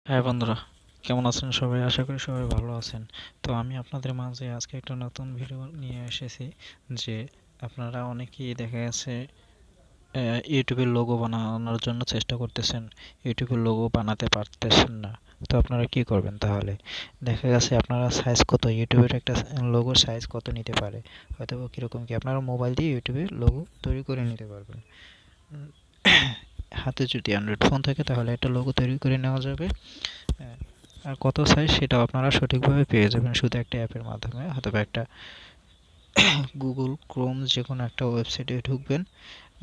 হ্যাঁ বন্ধুরা, কেমন আছেন সবাই? আশা করি সবাই ভালো আছেন। তো আমি আপনাদের মাঝে আজকে একটা নতুন ভিডিও নিয়ে এসেছি। যে আপনারা অনেকেই দেখা গেছে ইউটিউবের লোগো বানানোর জন্য চেষ্টা করতেছেন, ইউটিউবের লোগো বানাতে পারতেছেন না। তো আপনারা কি করবেন তাহলে? দেখা গেছে আপনারা সাইজ কত, ইউটিউবের একটা লোগোর সাইজ কত নিতে পারে, হয়তো কীরকম কি আপনারা মোবাইল দিয়ে ইউটিউবের লোগো তৈরি করে নিতে পারবেন। হাতে যদি অ্যান্ড্রয়েড ফোন থাকে তাহলে একটা লোগো তৈরি করে নেওয়া যাবে। হ্যাঁ, আর কত সাইজ সেটাও আপনারা সঠিকভাবে পেয়ে যাবেন শুধু একটা অ্যাপের মাধ্যমে, অথবা একটা গুগল ক্রোম যে কোনো একটা ওয়েবসাইটে ঢুকবেন,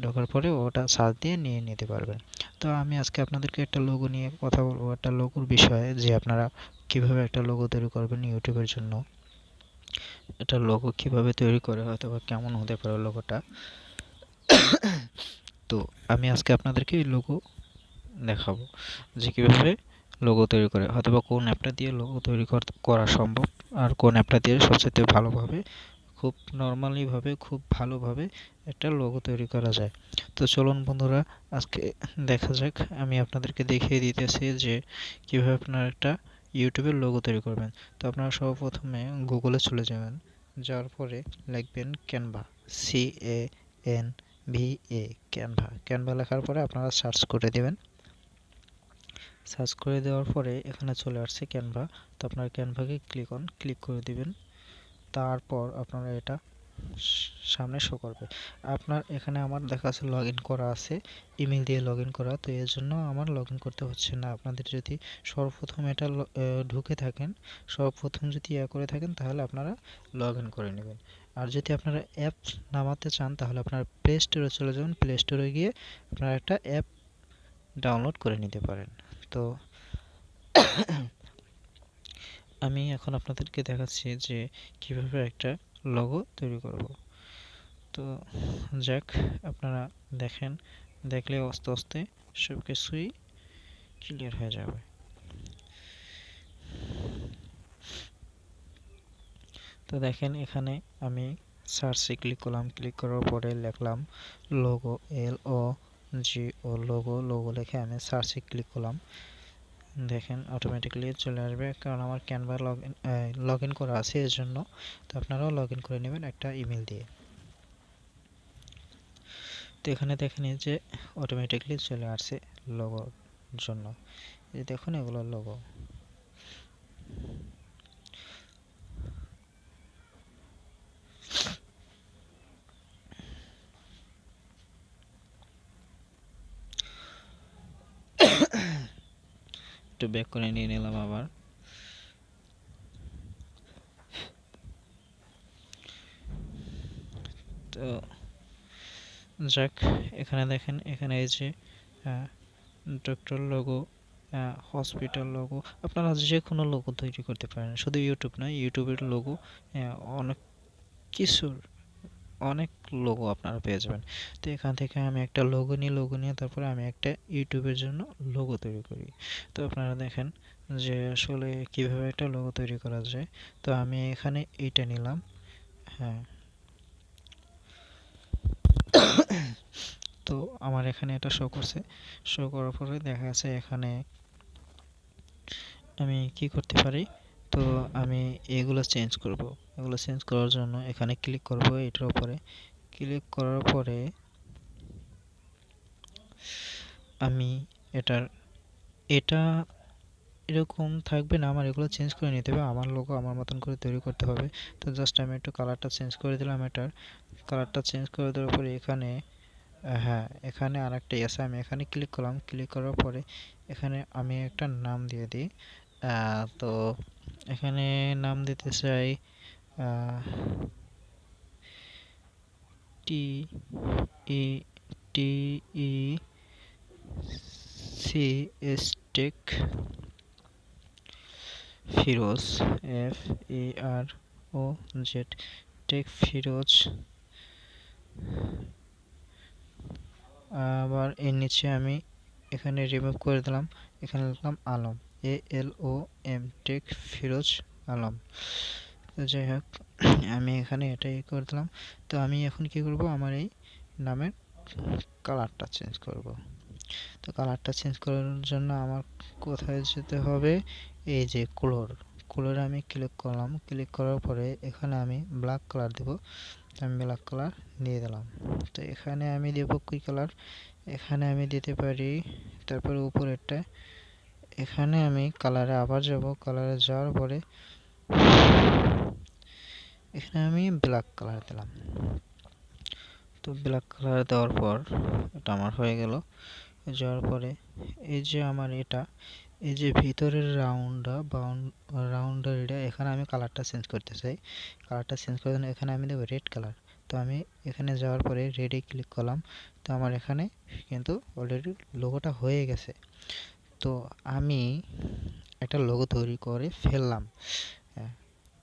ঢোকার পরে ওটা সার্চ দিয়ে নিয়ে নিতে পারবেন। তো আমি আজকে আপনাদেরকে একটা লোগো নিয়ে কথা বলবো, একটা লোগোর বিষয়ে, যে আপনারা কিভাবে একটা লোগো তৈরি করবেন ইউটিউবের জন্য। একটা লোগো কিভাবে তৈরি করে, অথবা কেমন হতে পারে লোগোটা। তো আমি আজকে আপনাদেরকে এই লোগো দেখাবো যে কীভাবে লোগো তৈরি করে, অথবা কোন অ্যাপটা দিয়ে লোগো তৈরি করা সম্ভব, আর কোন অ্যাপটা দিয়ে সবচেয়ে ভালোভাবে, খুব নর্মালিভাবে, খুব ভালোভাবে একটা লোগো তৈরি করা যায়। তো চলুন বন্ধুরা, আজকে দেখা যাক। আমি আপনাদেরকে দেখিয়ে দিতেছি যে কীভাবে আপনারা একটা ইউটিউবের লোগো তৈরি করবেন। তো আপনারা সর্বপ্রথমে গুগলে চলে যাবেন, যাওয়ার পরে লিখবেন ক্যানভা, CANVA, ক্যানভা। ক্যানভা লেখার পরে আপনারা সার্চ করে দেবেন। সার্চ করে দেওয়ার পরে এখানে চলে আসছে ক্যানভা। তো আপনার ক্যানভাকে ক্লিক করে দিবেন। তারপর আপনারা এটা সামনে শো করবে। আপনার এখানে আমার দেখা যাচ্ছে লগ ইন করা আছে, ইমেল দিয়ে লগ ইন করা। তো এর জন্য আমার লগ ইন করতে হচ্ছে না। আপনাদের যদি সর্বপ্রথম এটা ঢুকে থাকেন, সর্বপ্রথম যদি করে থাকেন, তাহলে আপনারা লগ ইন করে নেবেন। আর যদি আপনারা অ্যাপ নামাতে চান তাহলে আপনারা প্লে স্টোরে চলে যাবেন। প্লে স্টোরে গিয়ে আপনারা একটা অ্যাপ ডাউনলোড করে নিতে পারেন। তো আমি এখন আপনাদেরকে দেখাচ্ছি যে কিভাবে একটা লোগো তৈরি করব। তো যাক, আপনারা দেখেন, দেখলে আস্তে আস্তে সব কিছুই ক্লিয়ার হয়ে যাবে। তো দেখেন, এখানে আমি সার্চে ক্লিক করলাম, ক্লিক করার পরে লিখলাম লোগো, LOGO, লোগো লিখে আমি সার্চে ক্লিক করলাম। দেখেন অটোমেটিক্যালি চলে আসবে, কারণ আমার ক্যানভা লগ ইন করা আছে এর জন্য। তো আপনারাও লগ ইন করে নেবেন একটা ইমেল দিয়ে। তো এখানে দেখেন এই যে অটোমেটিক্যালি চলে আসছে লোগোর জন্য। এই দেখুন এগুলো লোগো। একটু ব্যাক করে নিয়ে নিলাম আবার। তো যাক, এখানে দেখেন, এখানে এই যে ডক্টর লোগো, হসপিটাল লোগো, আপনারা যে কোনো লোগো তৈরি করতে পারেন। শুধু ইউটিউব নয়, ইউটিউবের লোগো অনেক কিছুর অনেক লোগো আপনারা পেয়ে যাবেন। তো এখান থেকে আমি একটা লোগো নিই, লোগো নিয়ে তারপরে আমি একটা ইউটিউবের জন্য লোগো তৈরি করি। তো আপনারা দেখেন যে আসলে কিভাবে একটা লোগো তৈরি করা যায়। তো আমি এখানে এইটা নিলাম। হ্যাঁ, তো আমার এখানে এটা শো করছে। শো করার পরে দেখা যাচ্ছে এখানে আমি কি করতে পারি। তো আমি এগুলো চেঞ্জ করব। এগুলো চেঞ্জ করার জন্য এখানে ক্লিক করব, এটার উপরে ক্লিক করার পরে আমি এটার এটা এরকম থাকবে না, আমার এগুলো চেঞ্জ করে নিতে হবে। আমার লোগো আমার মতন করে তৈরি করতে হবে। তো জাস্ট আমি একটু কালারটা চেঞ্জ করে দিলাম। এটার কালারটা চেঞ্জ করে দেওয়ার পরে এখানে হ্যাঁ, এখানে আরেকটা আছে, আমি এখানে ক্লিক করলাম। ক্লিক করার পরে এখানে আমি একটা নাম দিয়ে দিই। তো এখানে নাম দিতে চাই T E T E C S tech Feroz, FEROZ, tech Feroz. আবার এর নিচে আমি এখানে রিমুভ করে দিলাম, এখানে লিখলাম আলম, ALOM, টেক ফিরোজ আলম। তো যাই হোক, আমি এখানে এটাই করে দিলাম। তো আমি এখন কি করব, আমার এই নামের কালারটা চেঞ্জ করব। তো কালারটা চেঞ্জ করার জন্য আমার কোথায় যেতে হবে, এই যে কালারে আমি ক্লিক করলাম। ক্লিক করার পরে এখানে আমি ব্ল্যাক কালার দেব। আমি ব্ল্যাক কালার দিয়ে দিলাম। তো এখানে আমি দেব কি কালার, এখানে আমি দিতে পারি, তারপরে উপরেরটা এখানে আমি কালারে আবার যাব। কালারে যাওয়ার পরে এখানে আমি ব্ল্যাক কালার দিলাম। তো ব্ল্যাক কালার দেওয়ার পর এটা আমার হয়ে গেল। যাওয়ার পরে এই যে আমার এই যে ভিতরের রাউন্ডার এটা, এখানে আমি কালারটা চেঞ্জ করতে চাই। কালারটা চেঞ্জ করার জন্য এখানে আমি দেবো রেড কালার। তো আমি এখানে যাওয়ার পরে রেডে ক্লিক করলাম। তো আমার এখানে কিন্তু অলরেডি লোগোটা হয়ে গেছে। তো আমি একটা লোগো তৈরি করে ফেললাম। হ্যাঁ,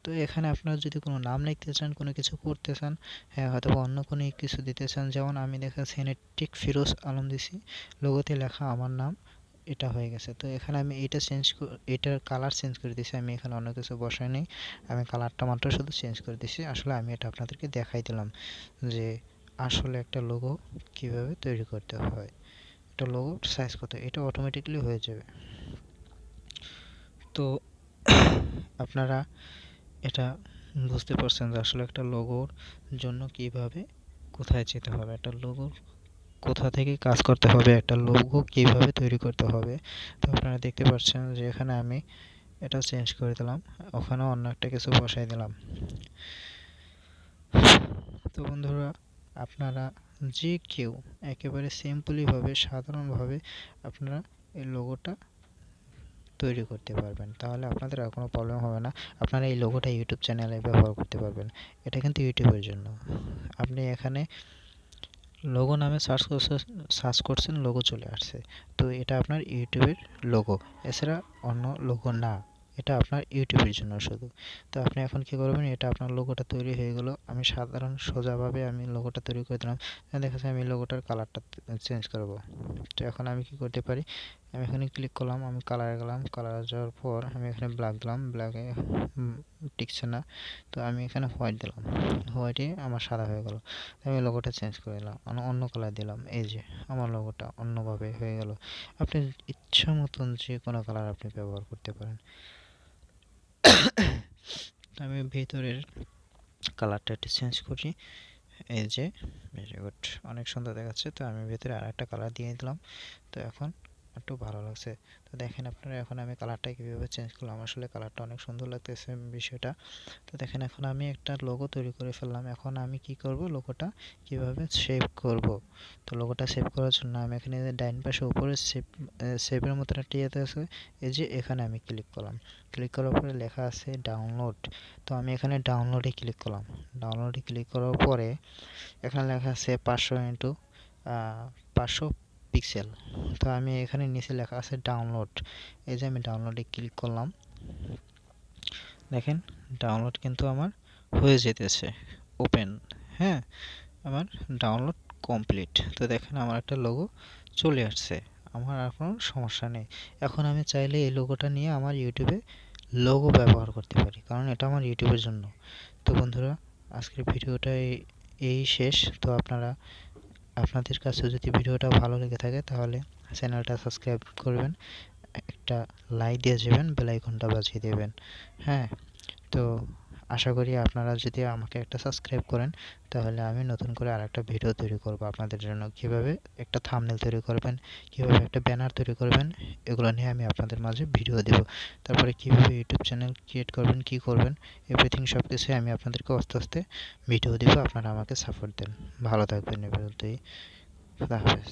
তো এখানে আপনারা যদি কোনো নাম লিখতে চান, কোনো কিছু করতে চান, হ্যাঁ হয়তো অন্য কোনো কিছু দিতে চান, যেমন আমি দেখা সিনেটিক ফিরোজ আলম দিছি, লোগোতে লেখা আমার নাম, এটা হয়ে গেছে। তো এখানে আমি এটার কালার চেঞ্জ করে দিয়েছি। আমি এখানে অন্য কিছু বসাই নেই, আমি কালারটা মাত্র শুধু চেঞ্জ করে দিয়েছি। আসলে আমি এটা আপনাদেরকে দেখাই দিলাম যে আসলে একটা লোগো কিভাবে তৈরি করতে হয়। একটা লোগো সাইজ কত, এটা অটোমেটিকলি হয়ে যাবে। তো আপনারা এটা বুঝতে পারছেন যে আসলে একটা লোগোর জন্য কিভাবে কোথায় যেতে হবে, একটা লোগোর কোথা থেকে কাজ করতে হবে, একটা লোগো কিভাবে তৈরি করতে হবে। তো আপনারা দেখতে পাচ্ছেন যে এখানে আমি এটা চেঞ্জ করে দিলাম, ওখানে অন্য একটা কিছু বসাই দিলাম। তো বন্ধুরা, আপনারা যে কেউ একেবারে সিম্পলিভাবে সাধারণভাবে আপনারা এই লোগোটা তৈরি করতে পারবেন, তাহলে আপনাদের আর কোনো প্রবলেম হবে না। আপনারা এই লোগোটা ইউটিউব চ্যানেলে ব্যবহার করতে পারবেন। এটা কিন্তু ইউটিউবের জন্য। আপনি এখানে লোগো নামে সার্চ করছেন, লোগো চলে আসছে। তো এটা আপনার ইউটিউবের লোগো, এছাড়া অন্য লোগো না। এটা আপনার ইউটিউবের জন্য শুধু। তো আপনি এখন কি করবেন, এটা আপনার লোগোটা তৈরি হয়ে গেল। আমি সাধারণ সোজাভাবে আমি লোগোটা তৈরি করে দিলাম। দেখা যাচ্ছে আমি লোগোটার কালারটা চেঞ্জ করব। তো এখন আমি কি করতে পারি, আমি এখানে ক্লিক করলাম, আমি কালারে গেলাম। কালারে যাওয়ার পর আমি এখানে ব্ল্যাক দিলাম, ব্ল্যাকে টিকছে না। তো আমি এখানে হোয়াইট দিলাম, হোয়াইটে আমার সাদা হয়ে গেল। আমি লোগোটা চেঞ্জ করে দিলাম, অন্য কালার দিলাম। এই যে আমার লোগোটা অন্যভাবে হয়ে গেল। আপনি ইচ্ছা মতন যে কোনো কালার আপনি ব্যবহার করতে পারেন। আমি ভিতরের কালারটা একটু চেঞ্জ করি। এই যে ভেরি গুড, অনেক সুন্দর দেখাচ্ছে। তো আমি ভিতরে আর একটা কালার দিয়ে দিলাম। তো এখন একটু ভালো লাগছে। তো দেখেন আপনারা, এখন আমি কালারটা কীভাবে চেঞ্জ করলাম, আসলে কালারটা অনেক সুন্দর লাগতেছে বিষয়টা। তো দেখেন এখন আমি একটা লোগো তৈরি করে ফেললাম। এখন আমি কি করব, লোগোটা কিভাবে সেভ করব। তো লোগোটা সেভ করার জন্য আমি এখানে ডাইন পাশে উপরে সেভের মতো একটা ইয়েতে আছে, এই যে এখানে আমি ক্লিক করলাম। ক্লিক করার পরে লেখা আছে ডাউনলোড। তো আমি এখানে ডাউনলোডে ক্লিক করলাম। ডাউনলোডে ক্লিক করার পরে এখানে লেখা আছে 500 পিক্সেল। তো আমি এখানে নিচে লেখা আছে ডাউনলোড। এই যে আমি ডাউনলোডে ক্লিক করলাম, দেখেন ডাউনলোড কিন্তু আমার হয়ে যেতেছে ওপেন। হ্যাঁ, আমার ডাউনলোড কমপ্লিট। তো দেখেন আমার একটা লোগো চলে আসছে, আমার আর কোনো সমস্যা নেই। এখন আমি চাইলে এই লোগোটা নিয়ে আমার ইউটিউবে লোগো ব্যবহার করতে পারি, কারণ এটা আমার ইউটিউবের জন্য। তো বন্ধুরা, আজকের ভিডিওটা এই শেষ। তো আপনাদের কাছে যদি ভিডিওটা ভালো লেগে থাকে তাহলে চ্যানেলটা সাবস্ক্রাইব করবেন, একটা লাইক দিয়ে যাবেন, বেল আইকনটা বাজিয়ে দেবেন। হ্যাঁ, তো আশা করি আপনারা যদি আমাকে একটা সাবস্ক্রাইব করেন তাহলে আমি নতুন করে আরেকটা ভিডিও তৈরি করব আপনাদের জন্য। কিভাবে একটা থাম্বনেল তৈরি করবেন, কিভাবে একটা ব্যানার তৈরি করবেন, এগুলো নিয়ে আমি আপনাদের মাঝে ভিডিও দেব। তারপরে কিভাবে ইউটিউব চ্যানেল ক্রিয়েট করবেন, কি করবেন, এভরিথিং সব কিছুই আমি আপনাদেরকে আস্তে আস্তে ভিডিও দেব। আপনারা আমাকে সাপোর্ট দেন। ভালো থাকবেন। এই পর্যন্তই। খুদা হাফেজ।